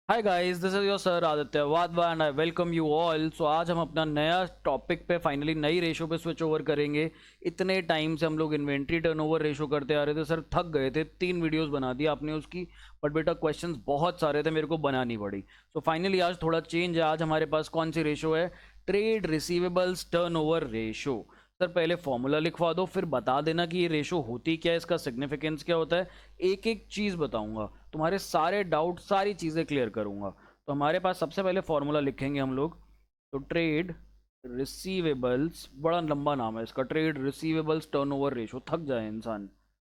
Hi guys, this is your sir Aditya Wadhwa and I welcome you all. So आज हम अपना नया टॉपिक पे फाइनली नई रेशो पे स्विच ओवर करेंगे। इतने टाइम से हम लोग इन्वेंट्री टर्नओवर रेशो करते आ रहे थे सर, थक गए थे। 3 वीडियोस बना दी आपने उसकी, बट बेटा क्वेश्चंस बहुत सारे थे, मेरे को बनानी पड़ी। सो फाइनली आज थोड़ा चेंज है। आज हमारे पास कौन सी रेशो है? Trade receivables turnover ratio. Sir पहले फॉर्मूला लिखवा दो, फिर बता देना कि ये रेशो होती क्या है, इसका सिग्निफिकेंस क्या होता है। एक एक चीज़ बताऊंगा, तुम्हारे सारे डाउट, सारी चीज़ें क्लियर करूंगा। तो हमारे पास सबसे पहले फॉर्मूला लिखेंगे हम लोग। तो ट्रेड रिसीवेबल्स, बड़ा लंबा नाम है इसका, ट्रेड रिसीवेबल्स टर्नओवर रेशो, थक जाए इंसान।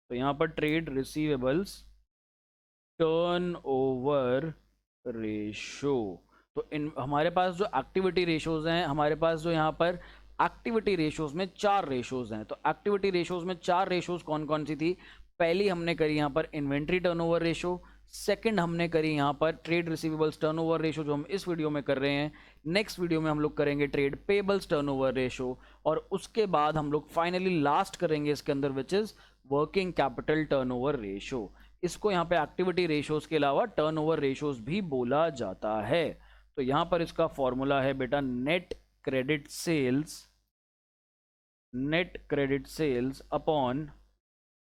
तो यहाँ पर ट्रेड रिसीवेबल्स टर्नओवर रेशो। तो इन हमारे पास जो एक्टिविटी रेशोज हैं, हमारे पास जो यहाँ पर एक्टिविटी रेशोज में 4 रेशोज हैं। तो एक्टिविटी रेशोज में 4 रेशोज कौन कौन सी थी? पहली हमने करी यहाँ पर इन्वेंट्री टर्नओवर रेशो। सेकंड हमने करी यहाँ पर ट्रेड रिसीवेबल्स टर्नओवर रेशो, जो हम इस वीडियो में कर रहे हैं। नेक्स्ट वीडियो में हम लोग करेंगे ट्रेड पेबल्स टर्नओवर रेशो। और उसके बाद हम लोग फाइनली लास्ट करेंगे इसके अंदर, which is working capital turnover ratio. इसको यहाँ पे एक्टिविटी रेशोज के अलावा टर्नओवर रेशोज भी बोला जाता है। तो यहाँ पर इसका फॉर्मूला है बेटा net credit sales, net credit sales upon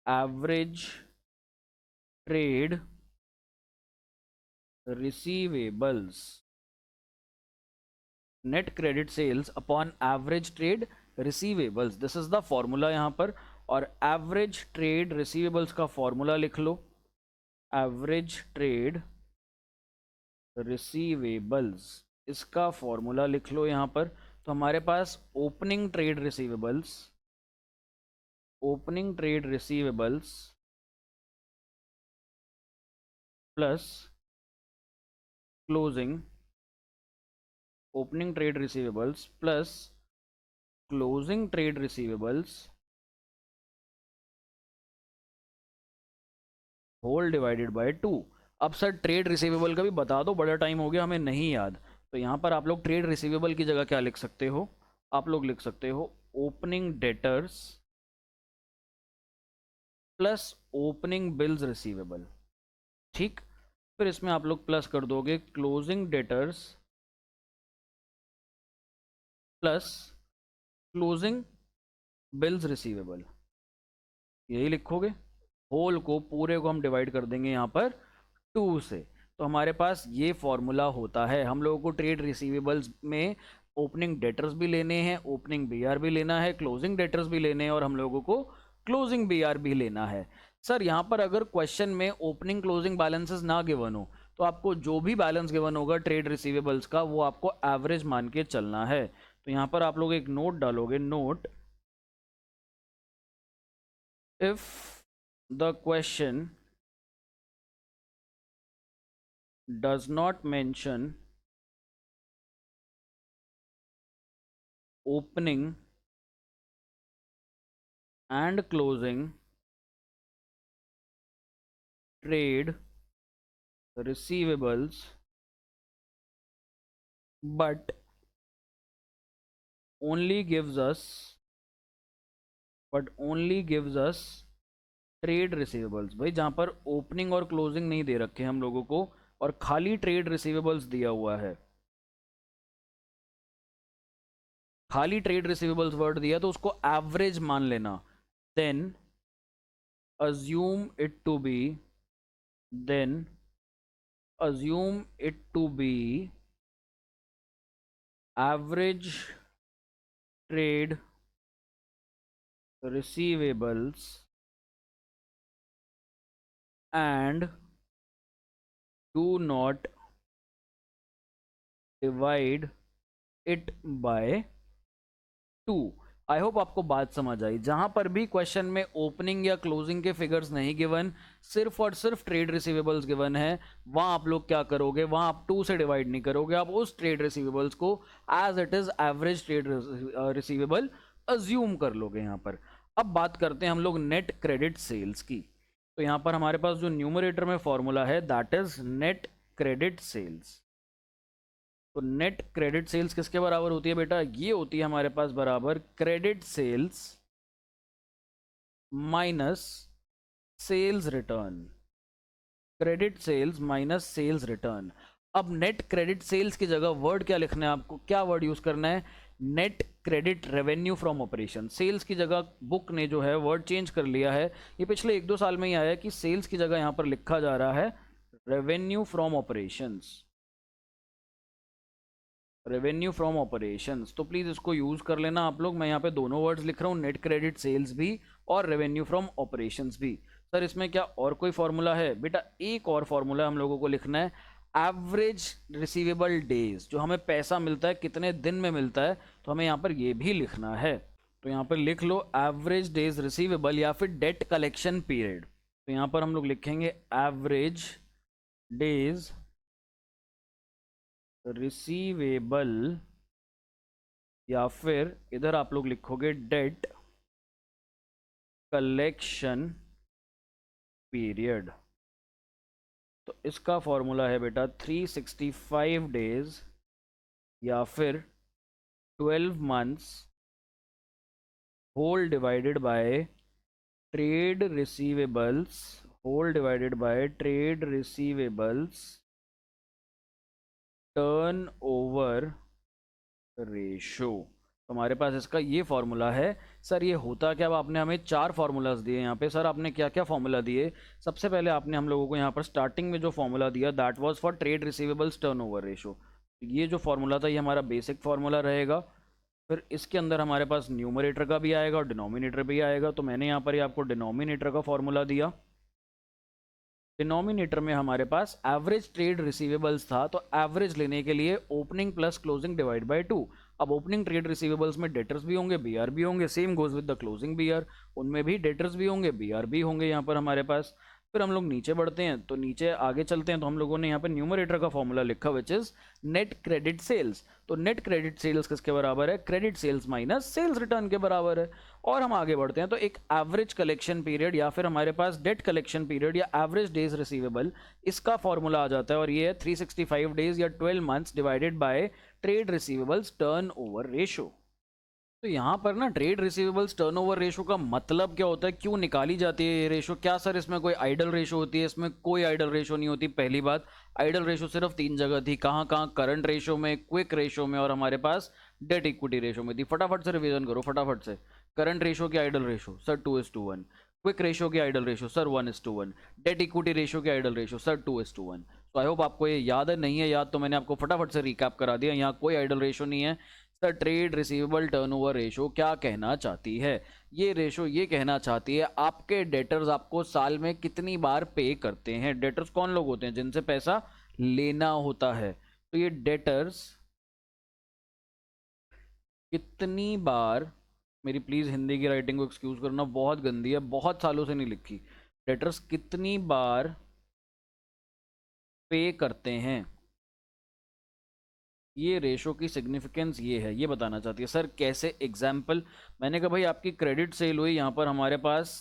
average trade receivables. Net credit sales upon average trade receivables, this is the formula यहाँ पर। और एवरेज ट्रेड रिसीवेबल्स का फॉर्मूला लिख लो। एवरेज ट्रेड रिसीवेबल्स, इसका फॉर्मूला लिख लो यहाँ पर। तो हमारे पास opening trade receivables, opening trade receivables plus closing, opening trade receivables plus closing trade receivables whole divided by 2। अब सर ट्रेड रिसीवेबल का भी बता दो, बड़ा टाइम हो गया हमें नहीं याद। तो यहाँ पर आप लोग ट्रेड रिसीवेबल की जगह क्या लिख सकते हो? आप लोग लिख सकते हो opening debtors plus opening bills receivable. ठीक, फिर इसमें आप लोग प्लस कर दोगे closing debtors plus closing bills receivable, यही लिखोगे। होल को, पूरे को हम डिवाइड कर देंगे यहाँ पर 2 से। तो हमारे पास ये फॉर्मूला होता है। हम लोगों को ट्रेड रिसीवेबल्स में ओपनिंग डेटर्स भी लेने हैं, ओपनिंग बीआर भी लेना है, क्लोजिंग डेटर्स भी लेने हैं, और हम लोगों को क्लोजिंग बीआर भी लेना है। सर यहाँ पर अगर क्वेश्चन में ओपनिंग क्लोजिंग बैलेंसेस ना गिवन हो, तो आपको जो भी बैलेंस गिवन होगा ट्रेड रिसीवेबल्स का, वो आपको एवरेज मान के चलना है। तो यहाँ पर आप लोग एक नोट डालोगे, note if the question does not mention opening and closing trade receivables but only gives us trade receivables, भाई जहां पर ओपनिंग और क्लोजिंग नहीं दे रखे हम लोगों को और खाली ट्रेड रिसीवेबल्स दिया हुआ है, खाली ट्रेड रिसीवेबल्स वर्ड दिया, तो उसको एवरेज मान लेना। Then assume it to be then assume it to be average trade receivables and do not divide it by 2। I hope आपको बात समझ आई। जहां पर भी क्वेश्चन में ओपनिंग या क्लोजिंग के फिगर्स नहीं गिवन, सिर्फ और सिर्फ ट्रेड रिसीवेबल्स गिवन है, वहां आप लोग क्या करोगे? वहां आप 2 से डिवाइड नहीं करोगे, आप उस ट्रेड रिसीवेबल्स को as it is average trade receivable assume कर लोगे यहाँ पर। अब बात करते हैं हम लोग नेट क्रेडिट सेल्स की। तो यहाँ पर हमारे पास जो न्यूमरेटर में फॉर्मूला है, that is net credit sales. तो नेट क्रेडिट सेल्स किसके बराबर होती है बेटा? ये होती है हमारे पास बराबर credit sales minus sales return, credit sales minus sales return. अब नेट क्रेडिट सेल्स की जगह वर्ड क्या लिखना है आपको, क्या वर्ड यूज करना है, net credit revenue from operation. Sales की जगह बुक ने जो है वर्ड चेंज कर लिया है, ये पिछले 1-2 साल में ही आया है कि सेल्स की जगह यहां पर लिखा जा रहा है revenue from operations, revenue from operations. तो प्लीज इसको यूज कर लेना आप लोग। मैं यहाँ पे दोनों वर्ड्स लिख रहा हूँ, नेट क्रेडिट सेल्स भी और रेवेन्यू फ्रॉम ऑपरेशंस भी। सर इसमें क्या और कोई फॉर्मूला है? बेटा एक और फॉर्मूला हम लोगों को लिखना है, एवरेज रिसीवेबल डेज, जो हमें पैसा मिलता है कितने दिन में मिलता है, तो हमें यहाँ पर ये भी लिखना है। तो यहाँ पर लिख लो एवरेज डेज रिसीवेबल या फिर डेट कलेक्शन पीरियड। तो यहाँ पर हम लोग लिखेंगे एवरेज डेज रिसीवेबल या फिर इधर आप लोग लिखोगे डेट कलेक्शन पीरियड। तो इसका फॉर्मूला है बेटा 365 डेज या फिर 12 months whole divided by trade receivables, whole divided by trade receivables turn over ratio. तो हमारे पास इसका ये फॉर्मूला है। सर ये होता क्या? अब आपने हमें 4 फार्मूलाज दिए यहाँ पे। सर आपने क्या क्या फॉर्मूला दिए? सबसे पहले आपने हम लोगों को यहाँ पर स्टार्टिंग में जो फॉर्मूला दिया that was for trade receivables turnover ratio. ये जो फॉर्मूला था ये हमारा बेसिक फॉर्मूला रहेगा। फिर इसके अंदर हमारे पास न्यूमरेटर का भी आएगा और डिनोमिनेटर भी आएगा। तो मैंने यहाँ पर ही आपको डिनोमिनेटर का फॉर्मूला दिया। डिनोमिनेटर में हमारे पास एवरेज ट्रेड रिसीवेबल्स था, तो एवरेज लेने के लिए opening plus closing divide by 2। अब ओपनिंग ट्रेड रिसीवेबल्स में डेटर्स भी होंगे, बीआर भी होंगे, same goes with the closing BR, उनमें भी डेटर्स भी होंगे, बीआर भी होंगे यहाँ पर हमारे पास। फिर हम लोग नीचे बढ़ते हैं, तो नीचे आगे चलते हैं, तो हम लोगों ने यहाँ पर न्यूमरेटर का फॉर्मूला लिखा which is net credit sales. तो नेट क्रेडिट सेल्स किसके बराबर है? Credit sales minus sales return के बराबर है। और हम आगे बढ़ते हैं, तो एक एवरेज कलेक्शन पीरियड या फिर हमारे पास डेट कलेक्शन पीरियड या एवरेज डेज रिसीवेबल, इसका फॉर्मूला आ जाता है और ये है 365 डेज या 12 months divided by trade receivables turn over ratio. तो यहाँ पर ना ट्रेड रिसीवेबल्स टर्नओवर रेशो का मतलब क्या होता है, क्यों निकाली जाती है ये रेशो? क्या सर इसमें कोई आइडल रेशो होती है? इसमें कोई आइडल रेशो नहीं होती। पहली बात, आइडल रेशो सिर्फ 3 जगह थी। कहाँ कहाँ? करंट रेशो में, क्विक रेशो में और हमारे पास डेट इक्विटी रेशो में थी। फटाफट से रिवीजन करो फटाफट से। करंट रेशो की ideal ratio sir 2:1, quick ratio की ideal ratio sir 1:1, debt equity ratio की आइडल रेशो सर 2:1। तो आई होप आपको ये याद है। नहीं है याद तो मैंने आपको फटाफट से रिकैप करा दिया। यहाँ कोई आइडल रेशो नहीं है। Sir trade receivable turnover ratio क्या कहना चाहती है? ये रेशो ये कहना चाहती है आपके डेटर्स आपको साल में कितनी बार पे करते हैं। डेटर्स कौन लोग होते हैं? जिनसे पैसा लेना होता है। तो ये डेटर्स कितनी बार, मेरी प्लीज हिंदी की राइटिंग को एक्सक्यूज करना, बहुत गंदी है, बहुत सालों से नहीं लिखी। डेटर्स कितनी बार पे करते हैं, ये रेशो की सिग्निफिकेंस ये है, ये बताना चाहती है। सर कैसे? एग्जाम्पल, मैंने कहा भाई आपकी क्रेडिट सेल हुई यहाँ पर हमारे पास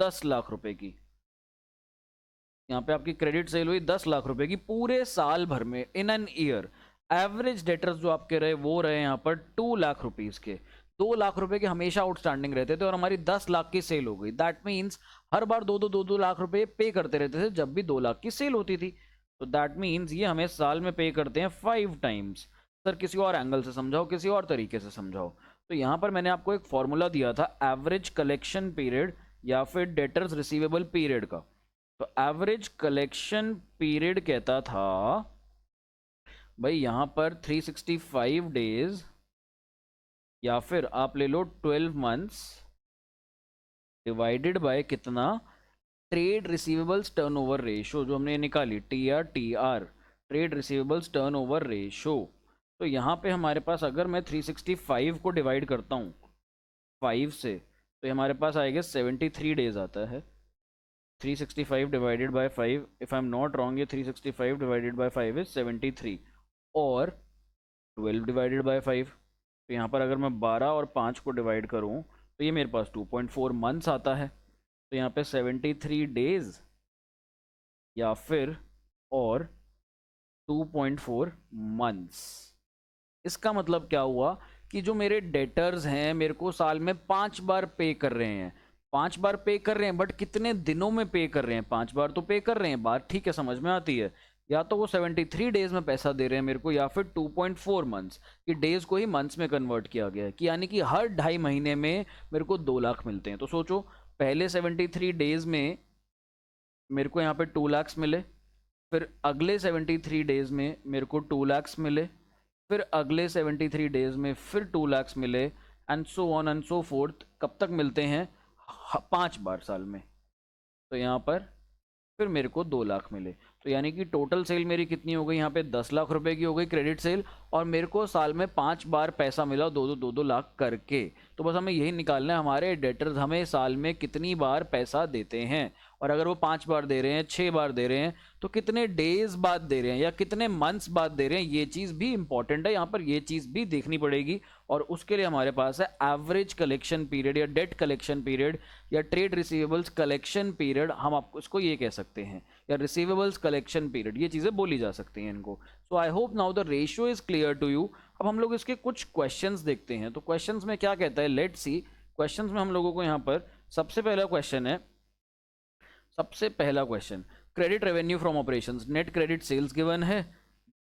10 लाख रुपए की। यहाँ पे आपकी क्रेडिट सेल हुई 10 लाख रुपए की पूरे साल भर में, in an year. Average debtors जो आपके रहे वो रहे यहाँ पर 2 लाख रुपीज के। 2 लाख रुपए के हमेशा आउटस्टैंडिंग रहते थे और हमारी 10 लाख की सेल हो गई। दैट मीन्स हर बार 2-2 लाख रुपए पे करते रहते थे जब भी 2 लाख की सेल होती थी। तो दैट मीन्स ये हमें साल में पे करते हैं 5 टाइम्स। सर किसी और एंगल से समझाओ, किसी और तरीके से समझाओ। तो यहाँ पर मैंने आपको एक फॉर्मूला दिया था एवरेज कलेक्शन पीरियड या फिर डेटर्स रिसीवेबल पीरियड का। तो एवरेज कलेक्शन पीरियड कहता था भाई यहाँ पर 365 डेज या फिर आप ले लो 12 मंथ्स डिवाइडेड बाय कितना? ट्रेड रिसीवेबल्स टर्नओवर रेशो, जो हमने निकाली TR, trade receivables turnover ratio. तो यहाँ पे हमारे पास अगर मैं 365 को डिवाइड करता हूँ 5 से, तो हमारे पास आएगा 73 डेज आता है। 365 divided by 5, if I am not wrong, ये 365 डिवाइडेड बाय 5 इज 73 और 12 डिवाइडेड बाय 5। तो यहाँ पर अगर मैं 12 और 5 को डिवाइड करूँ तो ये मेरे पास 2.4 मंथ्स आता है। तो यहाँ पे 73 डेज या फिर और 2.4 मंथ्स। इसका मतलब क्या हुआ कि जो मेरे डेटर्स हैं मेरे को साल में 5 बार पे कर रहे हैं। 5 बार पे कर रहे हैं, बट कितने दिनों में पे कर रहे हैं? 5 बार तो पे कर रहे हैं। बात ठीक है, समझ में आती है। या तो वो 73 डेज में पैसा दे रहे हैं मेरे को, या फिर 2.4 मंथ्स, कि डेज को ही मंथ्स में कन्वर्ट किया गया है, कि यानी कि हर 2.5 महीने में मेरे को 2 लाख मिलते हैं। तो सोचो, पहले 73 डेज में मेरे को यहाँ पे 2 लाख मिले, फिर अगले 73 डेज में मेरे को 2 लाख मिले, फिर अगले 73 डेज में फिर 2 लाख मिले, and so on and so fourth. कब तक मिलते हैं? 5 बार साल में। तो यहाँ पर फिर मेरे को 2 लाख मिले। तो यानी कि टोटल सेल मेरी कितनी हो गई यहाँ पे? 10 लाख रुपए की हो गई क्रेडिट सेल, और मेरे को साल में 5 बार पैसा मिला, 2-2 लाख करके। तो बस हमें यही निकालना है, हमारे डेटर्स हमें साल में कितनी बार पैसा देते हैं, और अगर वो 5 बार दे रहे हैं, 6 बार दे रहे हैं, तो कितने डेज बाद दे रहे हैं या कितने मंथ्स बाद दे रहे हैं, ये चीज़ भी इंपॉर्टेंट है। यहाँ पर ये चीज़ भी देखनी पड़ेगी, और उसके लिए हमारे पास है एवरेज कलेक्शन पीरियड, या डेट कलेक्शन पीरियड, या ट्रेड रिसीवेबल्स कलेक्शन पीरियड, हम आपको इसको ये कह सकते हैं, या रिसीवेबल्स कलेक्शन पीरियड, ये चीज़ें बोली जा सकती हैं इनको। So I hope now the ratio is clear to you. अब हम लोग इसके कुछ क्वेश्चंस देखते हैं। तो क्वेश्चंस में क्या कहता है, लेट्स सी। क्वेश्चंस में हम लोगों को यहाँ पर सबसे पहला क्वेश्चन है, सबसे पहला question, credit revenue from operations, net credit sales given है,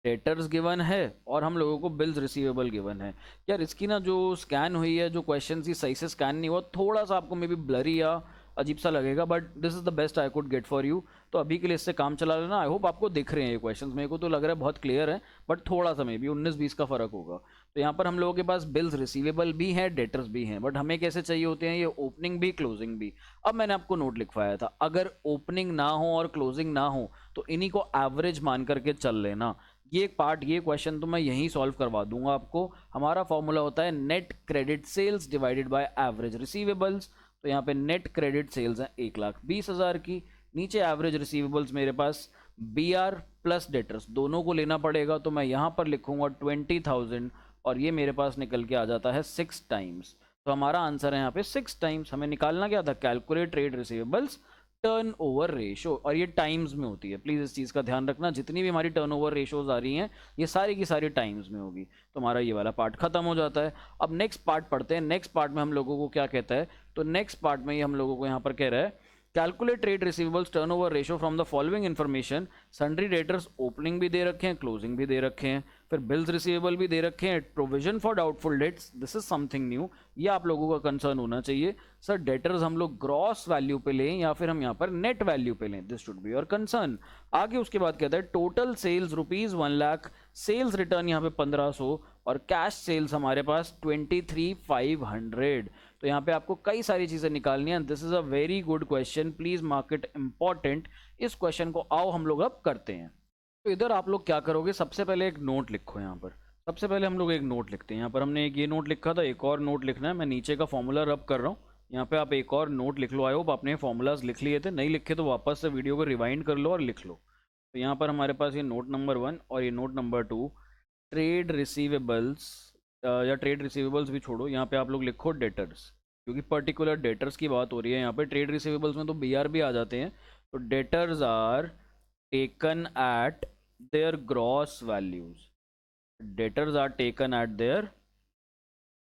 डेटर्स गिवन है, और हम लोगों को बिल्स रिसीवेबल गिवन है। यार इसकी ना जो स्कैन हुई है, जो क्वेश्चन की सही से स्कैन नहीं हुआ, थोड़ा सा आपको मे बी ब्लरी या अजीब सा लगेगा, but this is the best I could get for you. तो अभी के लिए इससे काम चला लेना। आई होप आपको दिख रहे हैं ये क्वेश्चंस, मेरे को तो लग रहा है बहुत क्लियर है, बट थोड़ा सा मे बी 19-20 का फर्क होगा। तो यहाँ पर हम लोगों के पास बिल्स रिसीवेबल भी हैं, डेटर्स भी हैं, बट हमें कैसे चाहिए होते हैं ये? ओपनिंग भी, क्लोजिंग भी। अब मैंने आपको नोट लिखवाया था, अगर ओपनिंग ना हो और क्लोजिंग ना हो तो इन्हीं को एवरेज मान करके चल लेना। ये पार्ट, ये क्वेश्चन तो मैं यहीं सॉल्व करवा दूंगा आपको। हमारा फॉर्मूला होता है net credit sales divided by average receivables. तो यहाँ पे नेट क्रेडिट सेल्स है 1,20,000 की, नीचे एवरेज रिसीवेबल्स मेरे पास BR प्लस डेटर्स दोनों को लेना पड़ेगा, तो मैं यहाँ पर लिखूंगा 20,000, और ये मेरे पास निकल के आ जाता है 6 टाइम्स। तो हमारा आंसर है यहाँ पे 6 टाइम्स। हमें निकालना क्या था? Calculate trade receivables turn over ratio, और ये टाइम्स में होती है। प्लीज़ इस चीज़ का ध्यान रखना, जितनी भी हमारी टर्न ओवर रेशोज आ रही हैं ये सारी की सारी टाइम्स में होगी। तो हमारा ये वाला पार्ट खत्म हो जाता है। अब नेक्स्ट पार्ट पढ़ते हैं। नेक्स्ट पार्ट में हम लोगों को क्या कहता है? तो नेक्स्ट पार्ट में ये हम लोगों को यहाँ पर कह रहा है, calculate trade receivables turnover ratio from the following information. Sundry debtors opening भी दे रखे हैं, क्लोजिंग भी दे रखे हैं, फिर बिल्स रिसीवेबल भी दे रखे हैं, provision for doubtful debts, this is something new, ये आप लोगों का कंसर्न होना चाहिए। सर डेटर्स हम लोग ग्रॉस वैल्यू पे लें या फिर हम यहाँ पर नेट वैल्यू पे लें, this should be your concern. आगे उसके बाद कहता है total sales ₹1 lakh, sales return यहाँ पे 1500, और कैश सेल्स हमारे पास 23,500। तो यहाँ पे आपको कई सारी चीजें निकालनी है। This is a very good question, please mark it important. इस क्वेश्चन को आओ हम लोग अब करते हैं। तो इधर आप लोग क्या करोगे? सबसे पहले एक नोट लिखो। यहाँ पर सबसे पहले हम लोग एक नोट लिखते हैं। यहाँ पर हमने एक ये नोट लिखा था, एक और नोट लिखना है। मैं नीचे का फॉर्मूला रब कर रहा हूँ, यहाँ पे आप एक और नोट लिख लो। आई होप आपने फॉर्मूलाज लिख लिए थे, नहीं लिखे तो वापस से वीडियो को रिवाइंड कर लो और लिख लो। तो यहाँ पर हमारे पास ये नोट नंबर 1 और ये नोट नंबर 2, ट्रेड रिसीवेबल्स, या ट्रेड रिसीवेबल्स भी छोड़ो, यहाँ पे आप लोग लिखो डेटर्स, क्योंकि पर्टिकुलर डेटर्स की बात हो रही है यहाँ पे। ट्रेड रिसीवेबल्स में तो BR भी आ जाते हैं। तो debtors are taken at their gross values, debtors are taken at their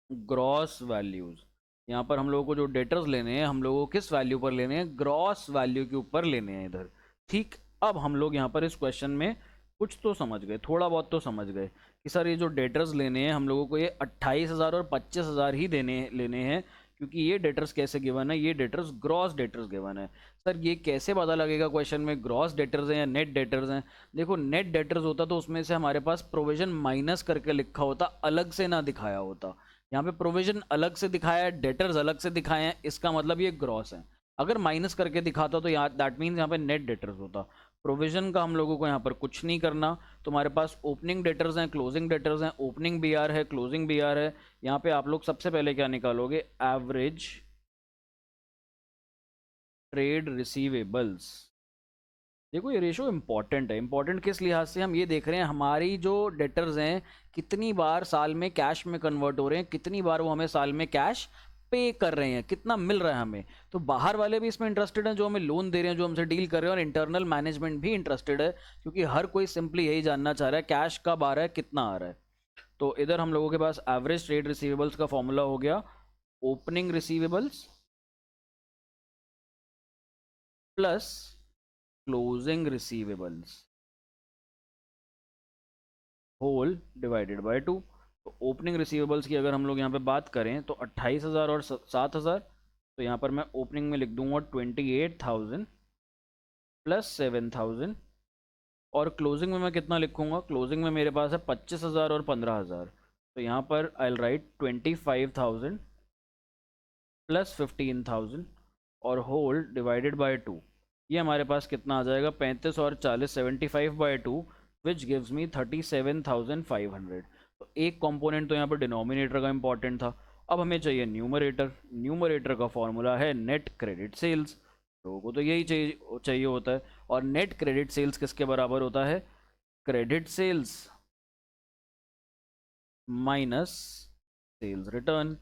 gross values. यहाँ पर हम लोगों को जो डेटर्स लेने हैं, हम लोगों को किस वैल्यू पर लेने हैं? ग्रॉस वैल्यू के ऊपर लेने हैं इधर। ठीक, अब हम लोग यहाँ पर इस क्वेश्चन में कुछ तो समझ गए, थोड़ा बहुत तो समझ गए कि सर ये जो डेटर्स लेने हैं हम लोगों को, ये 28,000 और 25,000 ही लेने हैं, क्योंकि ये डेटर्स कैसे गिवन है? ये डेटर्स ग्रॉस डेटर्स गिवन है। सर ये कैसे पता लगेगा क्वेश्चन में ग्रॉस डेटर्स हैं या नेट डेटर्स हैं? देखो, नेट डेटर्स होता तो उसमें से हमारे पास प्रोविजन माइनस करके लिखा होता, अलग से ना दिखाया होता। यहाँ पे प्रोविजन अलग से दिखाया है, डेटर्स अलग से दिखाए हैं, इसका मतलब ये ग्रॉस है। अगर माइनस करके दिखाता तो यहाँ दैट मीन्स यहाँ पे नेट डेटर्स होता। प्रोविजन का हम लोगों को यहाँ पर कुछ नहीं करना। तुम्हारे पास ओपनिंग डेटर्स हैं, क्लोजिंग डेटर्स हैं, ओपनिंग BR है, क्लोजिंग BR है। यहाँ पे आप लोग सबसे पहले क्या निकालोगे? Average trade receivables. देखो ये रेशो इंपॉर्टेंट है। इंपॉर्टेंट किस लिहाज से? हम ये देख रहे हैं हमारी जो डेटर्स हैं कितनी बार साल में कैश में कन्वर्ट हो रहे हैं, कितनी बार वो हमें साल में कैश पे कर रहे हैं, कितना मिल रहा है हमें। तो बाहर वाले भी इसमें इंटरेस्टेड हैं, जो हमें लोन दे रहे हैं, जो हमसे डील कर रहे हैं, और इंटरनल मैनेजमेंट भी इंटरेस्टेड है, क्योंकि हर कोई सिंपली यही जानना चाह रहा है कैश कब आ रहा है, कितना आ रहा है। तो इधर हम लोगों के पास एवरेज ट्रेड रिसीवेबल्स का फॉर्मूला हो गया opening receivables plus closing receivables. Whole divided by 2। तो ओपनिंग रिसीवेबल्स की अगर हम लोग यहाँ पे बात करें तो 28,000 और 7,000, तो यहाँ पर मैं ओपनिंग में लिख दूंगा 28,000 प्लस 7,000, और क्लोजिंग में मैं कितना लिखूंगा, क्लोजिंग में मेरे पास है 25,000 और 15,000, तो यहाँ पर आई विल राइट 25,000 प्लस 15,000 और होल डिवाइडेड बाय 2। ये हमारे पास कितना आ जाएगा, 35 और 40, 75/2, विच गिव्स मी 37,500। तो एक कंपोनेंट तो यहाँ पर डिनोमिनेटर का इंपॉर्टेंट था। अब हमें चाहिए न्यूमरेटर। न्यूमरेटर का फॉर्मूला है नेट क्रेडिट सेल्स, लोगों को तो यही चाहिए होता है। और नेट क्रेडिट सेल्स किसके बराबर होता है, credit sales minus sales return.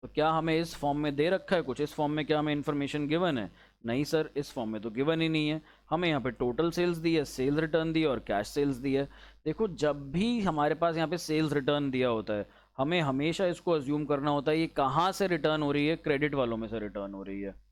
तो क्या हमें इस फॉर्म में दे रखा है कुछ, इस फॉर्म में क्या हमें इन्फॉर्मेशन गिवन है, नहीं सर, इस फॉर्म में तो गिवन ही नहीं है। हमें यहाँ पे टोटल सेल्स दी है, सेल्स रिटर्न दी है और कैश सेल्स दी है। देखो जब भी हमारे पास यहाँ पे सेल्स रिटर्न दिया होता है, हमें हमेशा इसको अज्यूम करना होता है ये कहाँ से रिटर्न हो रही है, क्रेडिट वालों में से रिटर्न हो रही है।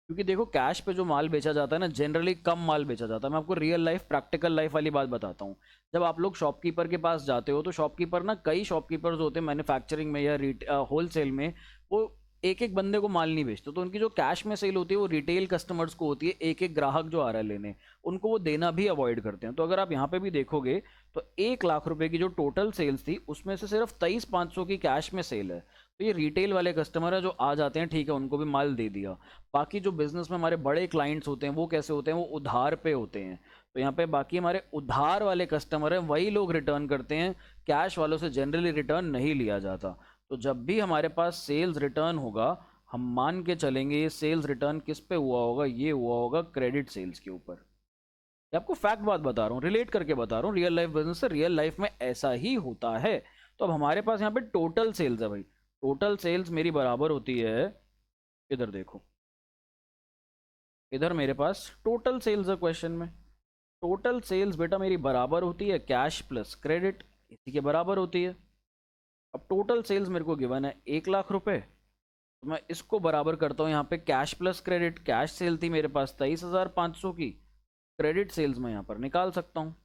क्योंकि देखो कैश पे जो माल बेचा जाता है ना, जनरली कम माल बेचा जाता है। मैं आपको रियल लाइफ प्रैक्टिकल लाइफ वाली बात बताता हूँ। जब आप लोग शॉपकीपर के पास जाते हो तो शॉपकीपर ना, कई शॉपकीपर्स होते हैं मैन्युफैक्चरिंग में या होलसेल में, वो एक एक बंदे को माल नहीं बेचते। तो उनकी जो कैश में सेल होती है वो रिटेल कस्टमर्स को होती है, एक एक ग्राहक जो आ रहा है लेने, उनको वो देना भी अवॉइड करते हैं। तो अगर आप यहाँ पे भी देखोगे तो 1 लाख रुपए की जो टोटल सेल्स थी उसमें से सिर्फ 23,500 की कैश में सेल है। तो ये रिटेल वाले कस्टमर है जो आ जाते हैं, ठीक है, उनको भी माल दे दिया। बाकी जो बिजनेस में हमारे बड़े क्लाइंट्स होते हैं वो कैसे होते हैं, वो उधार पे होते हैं। तो यहाँ पे बाकी हमारे उधार वाले कस्टमर हैं, वही लोग रिटर्न करते हैं, कैश वालों से जनरली रिटर्न नहीं लिया जाता। तो जब भी हमारे पास सेल्स रिटर्न होगा, हम मान के चलेंगे ये सेल्स रिटर्न किस पे हुआ होगा, ये हुआ होगा क्रेडिट सेल्स के ऊपर। ये आपको फैक्ट बात बता रहा हूँ, रिलेट करके बता रहा हूँ रियल लाइफ बिजनेस से, रियल लाइफ में ऐसा ही होता है। तो अब हमारे पास यहाँ पे टोटल सेल्स है भाई, टोटल सेल्स मेरी बराबर होती है, इधर देखो, इधर मेरे पास टोटल सेल्स है क्वेश्चन में। टोटल सेल्स बेटा मेरी बराबर होती है कैश प्लस क्रेडिट, इसी के बराबर होती है। अब टोटल सेल्स मेरे को गिवन है 1 लाख रुपए, तो मैं इसको बराबर करता हूँ यहाँ पे cash plus credit. Cash cell थी मेरे पास 23,500 की, क्रेडिट सेल्स मैं यहाँ पर निकाल सकता हूँ।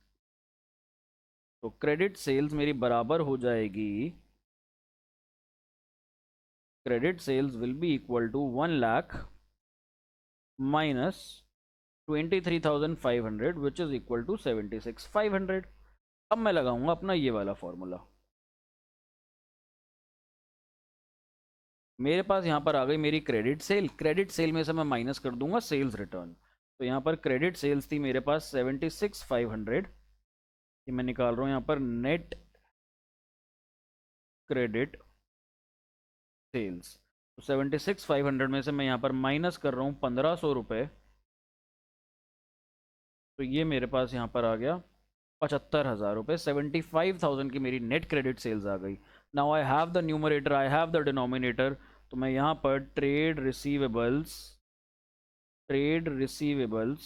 तो क्रेडिट सेल्स मेरी बराबर हो जाएगी, credit sales will be equal to 1 lakh minus 23,500 which is equal to 76,500। अब मैं लगाऊंगा अपना ये वाला फॉर्मूला। मेरे पास यहाँ पर आ गई मेरी क्रेडिट सेल, क्रेडिट सेल में से मैं माइनस कर दूंगा सेल्स रिटर्न। तो यहाँ पर क्रेडिट सेल्स थी मेरे पास 76,500, ये मैं निकाल रहा हूँ यहाँ पर नेट क्रेडिट सेल्स। तो 76,500 में से मैं यहाँ पर माइनस कर रहा हूँ 1,500 रुपये, तो ये मेरे पास यहाँ पर आ गया 75,000 रुपये। 75,000 की मेरी नेट क्रेडिट सेल्स आ गई। Now I have the numerator, I have the denominator, तो मैं यहाँ पर ट्रेड रिसीवेबल्स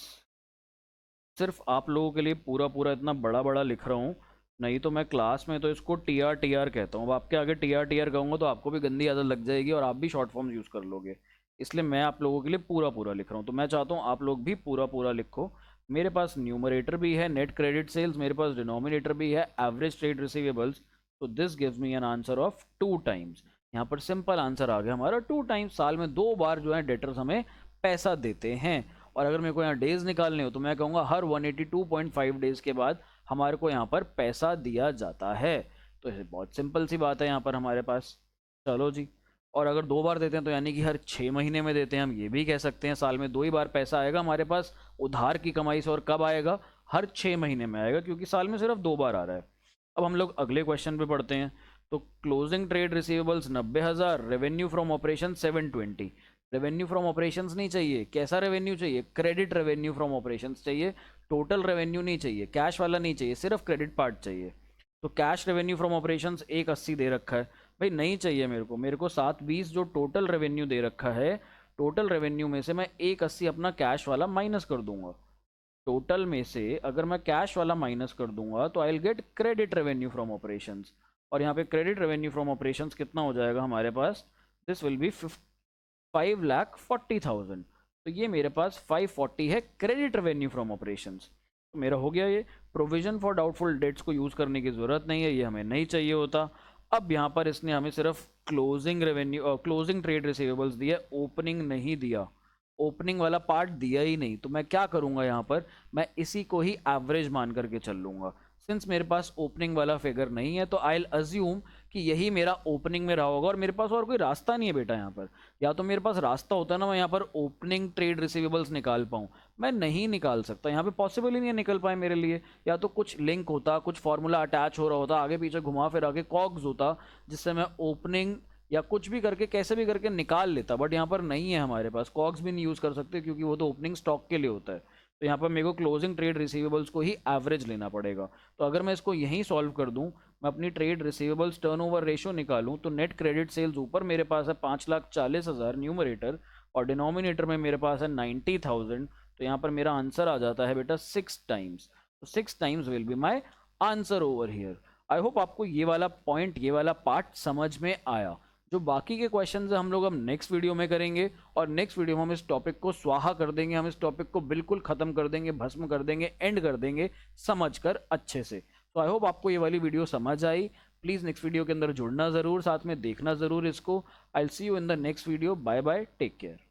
सिर्फ आप लोगों के लिए पूरा पूरा इतना बड़ा बड़ा लिख रहा हूँ, नहीं तो मैं क्लास में तो इसको TR कहता हूँ। अब आपके आगे TR कहूँगा तो आपको भी गंदी आदत लग जाएगी और आप भी शॉर्ट फॉर्म यूज़ कर लोगे, इसलिए मैं आप लोगों के लिए पूरा पूरा लिख रहा हूँ। तो मैं चाहता हूँ आप लोग भी पूरा पूरा लिखो। मेरे पास न्यूमरेटर भी है नेट क्रेडिट सेल्स, मेरे पास डिनोमिनेटर भी है एवरेज ट्रेड रिसीवेबल्स। तो this gives me an answer of 2 times. यहाँ पर सिंपल आंसर आ गया हमारा 2 टाइम्स। साल में 2 बार जो है डेटर्स हमें पैसा देते हैं। और अगर मेरे को यहाँ डेज निकालने हो तो मैं कहूँगा हर 182.5 डेज के बाद हमारे को यहाँ पर पैसा दिया जाता है। तो बहुत सिंपल सी बात है यहाँ पर हमारे पास। चलो जी, और अगर 2 बार देते हैं तो यानी कि हर 6 महीने में देते हैं, हम ये भी कह सकते हैं साल में 2 ही बार पैसा आएगा हमारे पास उधार की कमाई से। और कब आएगा, हर 6 महीने में आएगा, क्योंकि साल में सिर्फ 2 बार आ रहा है। अब हम लोग अगले क्वेश्चन पे पढ़ते हैं। तो closing trade receivables 90,000, revenue from operation 720। Revenue from operations नहीं चाहिए, कैसा रेवेन्यू चाहिए, क्रेडिट रेवेन्यू फ्रॉम ऑपरेशंस चाहिए, टोटल रेवेन्यू नहीं चाहिए, कैश वाला नहीं चाहिए, सिर्फ क्रेडिट पार्ट चाहिए। तो कैश रेवेन्यू फ्रॉम ऑपरेशंस 180 दे रखा है, भाई नहीं चाहिए मेरे को 720 जो टोटल रेवेन्यू दे रखा है, टोटल रेवेन्यू में से मैं 180 अपना कैश वाला माइनस कर दूंगा। टोटल में से अगर मैं कैश वाला माइनस कर दूंगा तो I will get credit revenue from operations. और यहाँ पे क्रेडिट रेवेन्यू फ्रॉम ऑपरेशंस कितना हो जाएगा हमारे पास, दिस विल बी 5,40,000। तो ये मेरे पास 540 है क्रेडिट रेवेन्यू फ्रॉम ऑपरेशंस। तो मेरा हो गया ये। प्रोविजन फॉर डाउटफुल डेट्स को यूज़ करने की ज़रूरत नहीं है, ये हमें नहीं चाहिए होता। अब यहाँ पर इसने हमें सिर्फ closing revenue closing trade receivables दिया, ओपनिंग नहीं दिया, ओपनिंग वाला पार्ट दिया ही नहीं। तो मैं क्या करूँगा यहाँ पर, मैं इसी को ही एवरेज मान करके चल लूँगा। सिंस मेरे पास ओपनिंग वाला फिगर नहीं है तो आई विल अज्यूम कि यही मेरा ओपनिंग में रहा होगा, और मेरे पास और कोई रास्ता नहीं है बेटा यहाँ पर। या तो मेरे पास रास्ता होता ना मैं यहाँ पर ओपनिंग ट्रेड रिसीवेबल्स निकाल पाऊँ, मैं नहीं निकाल सकता, यहाँ पे पॉसिबल ही नहीं है निकल पाए मेरे लिए। या तो कुछ लिंक होता, कुछ फॉर्मूला अटैच हो रहा होता, आगे पीछे घुमा फिर आगे कॉग्स होता, जिससे मैं ओपनिंग या कुछ भी करके कैसे भी करके निकाल लेता। बट यहाँ पर नहीं है हमारे पास, कॉग्स भी नहीं यूज़ कर सकते क्योंकि वो तो ओपनिंग स्टॉक के लिए होता है। तो यहाँ पर मेरे को क्लोजिंग ट्रेड रिसीवेबल्स को ही एवरेज लेना पड़ेगा। तो अगर मैं इसको यहीं सॉल्व कर दूँ, मैं अपनी ट्रेड रिसीवेबल्स टर्नओवर रेशियो निकालूं, तो नेट क्रेडिट सेल्स ऊपर मेरे पास है 5,40,000 न्यूमरेटर, और डिनोमिनेटर में मेरे पास है 90,000। तो यहाँ पर मेरा आंसर आ जाता है बेटा 6 टाइम्स। तो 6 times will be my answer over here. I hope आपको ये वाला पॉइंट, ये वाला पार्ट समझ में आया। जो बाकी के क्वेश्चन है हम लोग अब नेक्स्ट वीडियो में करेंगे, और नेक्स्ट वीडियो में हम इस टॉपिक को स्वाहा कर देंगे, हम इस टॉपिक को बिल्कुल खत्म कर देंगे, भस्म कर देंगे, एंड कर देंगे समझकर अच्छे से। तो आई होप आपको ये वाली वीडियो समझ आई। प्लीज़ नेक्स्ट वीडियो के अंदर जुड़ना ज़रूर, साथ में देखना ज़रूर इसको। I will see you in the next video. Bye bye, take care.